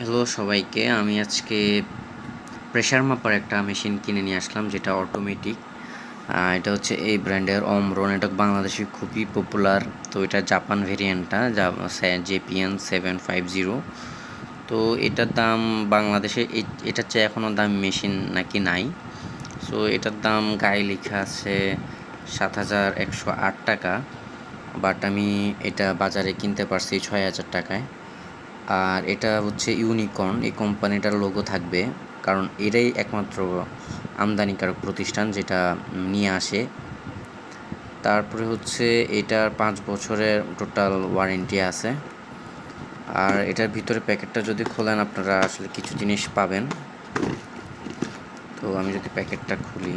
Hello সবাইকে, আমি আজকে প্রেশার মাপার একটা মেশিন কিনে নিয়ে আসলাম, যেটা অটোমেটিক। এটা হচ্ছে এই ব্র্যান্ডের অমরন। এটা বাংলাদেশে খুবই পপুলার। তো এটা জাপান ভেরিয়েন্টটা, যা JPN 750। তো এটার দাম বাংলাদেশে এটার চেয়ে এখনও দাম মেশিন নাকি নাই। সো এটার দাম গায়ে লেখা আছে 7,108 টাকা, বাট আমি এটা বাজারে কিনতে পারছি 6,000 টাকায়। আর এটা হচ্ছে ইউনিকর্ন, এই কোম্পানিটার লোগো থাকবে, কারণ এটাই একমাত্র আমদানিকারক প্রতিষ্ঠান যেটা নিয়ে আসে। তারপরে হচ্ছে এটার 5 বছরের টোটাল ওয়ারেন্টি আছে। আর এটার ভিতরে প্যাকেটটা যদি খোলেন আপনারা আসলে কিছু জিনিস পাবেন। তো আমি যদি প্যাকেটটা খুলি,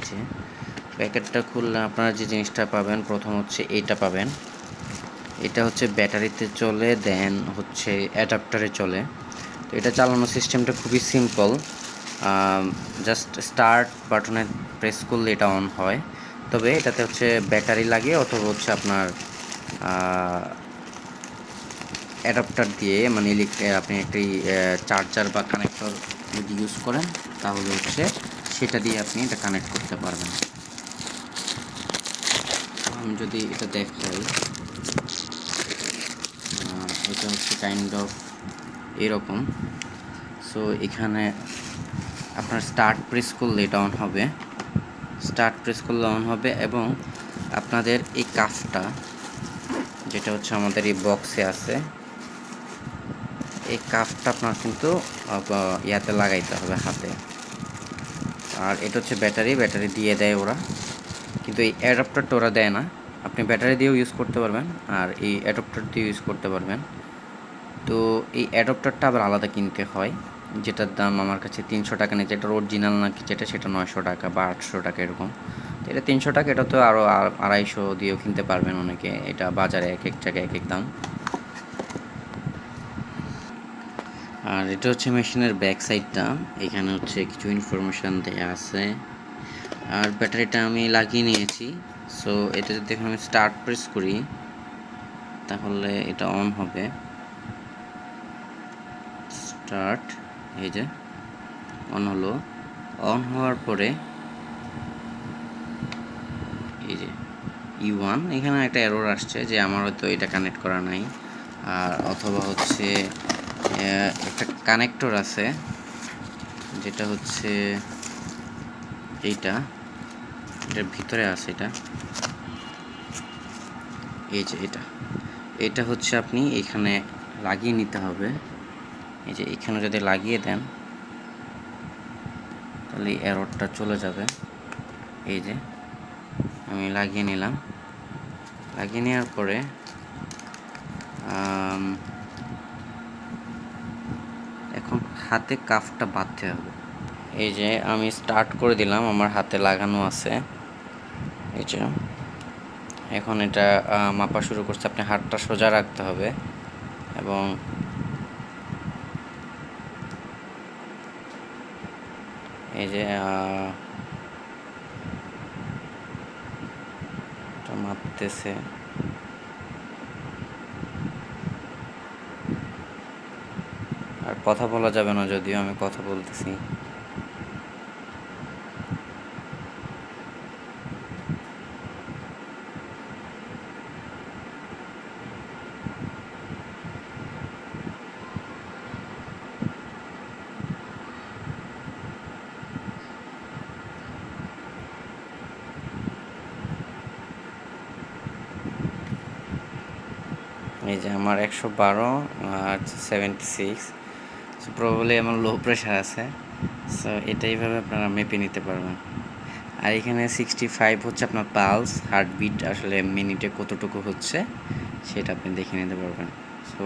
যে প্যাকেটটা খুললে আপনারা যে জিনিসটা পাবেন, প্রথম হচ্ছে এইটা পাবেন। এটা হচ্ছে ব্যাটারিতে চলে, দেন হচ্ছে অ্যাডাপ্টারে চলে। তো এটা চালানোর সিস্টেমটা খুবই সিম্পল। জাস্ট স্টার্ট বাটনে প্রেস করলে এটা অন হয়। তবে এটাতে হচ্ছে ব্যাটারি লাগে, অথবা হচ্ছে আপনার অ্যাডাপ্টার দিয়ে, মানে আপনি একটি চার্জার বা কানেক্টর যদি ইউজ করেন, তাহলে হচ্ছে সেটা দিয়ে আপনি এটা কানেক্ট করতে পারবেন। আমি যদি এটা দেখাই, এটা হচ্ছে কাইন্ড অফ এরকম। সো এখানে আপনার স্টার্ট প্রেস করলে এটা অন হবে, স্টার্ট প্রেস করলে অন হবে। এবং আপনাদের এই কাফটা, যেটা হচ্ছে আমাদের এই বক্সে আছে, এই কাফটা আপনার কিন্তু ইয়াতে লাগাইতে হবে, হাতে। আর এটা হচ্ছে ব্যাটারি দিয়ে দেয় ওরা, কিন্তু এই অ্যাডাপ্টারটা ওরা দেয় না। আপনি ব্যাটারি দিয়েও ইউজ করতে পারবেন, আর এই অ্যাডাপ্টার দিয়ে ইউজ করতে পারবেন। তো এই অ্যাডাপ্টারটা আবার আলাদা কিনতে হয়, যেটার দাম আমার কাছে 300 টাকা নিয়েছে। এটার অরিজিনাল নাকি যেটা, সেটা 900 টাকা বা 800 টাকা এরকম। তো এটা 300 টাকা, এটা তো আরও 250 দিয়েও কিনতে পারবেন অনেকে। এটা বাজারে এক এক জায়গায় এক এক দাম। আর এটা হচ্ছে মেশিনের ব্যাক সাইডটা। এখানে হচ্ছে কিছু ইনফরমেশান দেওয়া আছে। আর ব্যাটারিটা আমি লাগিয়ে নিয়েছি। সো এটা যদি এখন আমি স্টার্ট প্রেস করি, তাহলে এটা অন হবে। স্টার্ট, এই যে অন হলো। অন হওয়ার পরে এই যে E1, এখানে একটা এরর আসছে যে আমার হয়তো এটা কানেক্ট করা নাই। আর অথবা হচ্ছে একটা কানেক্টর আছে, যেটা হচ্ছে এইটা, এটার ভিতরে আছে। এটা এই যে এটা হচ্ছে আপনি এখানে লাগিয়ে নিতে হবে। এই যে এখানে যদি লাগিয়ে দেন, তাহলে এররটা চলে যাবে। এই যে আমি লাগিয়ে নিলাম। লাগিয়ে নেওয়ার পরে এখন হাতে কাফটা বাঁধতে হবে। এই যে আমি স্টার্ট করে দিলাম, আমার হাতে লাগানো আছে। এই যে এখন এটা মাপা শুরু করছে। আপনি হাতটা সোজা রাখতে হবে, এবং এই যে এটা মাপতেছে। আর কথা বলা যাবে না, যদিও আমি কথা বলতেছি। এই যে আমার 112 আর 76। সো প্রবাবলি আমার লো প্রেশার আছে। সো এটা এইভাবে আপনারা মেপে নিতে পারবেন। আর এখানে 65 হচ্ছে আপনার পালস, হার্টবিট আসলে মিনিটে কতটুকু হচ্ছে সেটা আপনি দেখে নিতে পারবেন। সো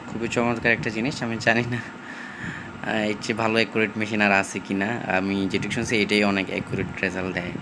খুবই চমৎকার একটা জিনিস। আমি জানি না এর চেয়ে ভালো অ্যাকুরেট মেশিন আর আছে কি না। আমি যেটুকু শুনছি এটাই অনেক অ্যাকুরেট রেজাল্ট দেয়।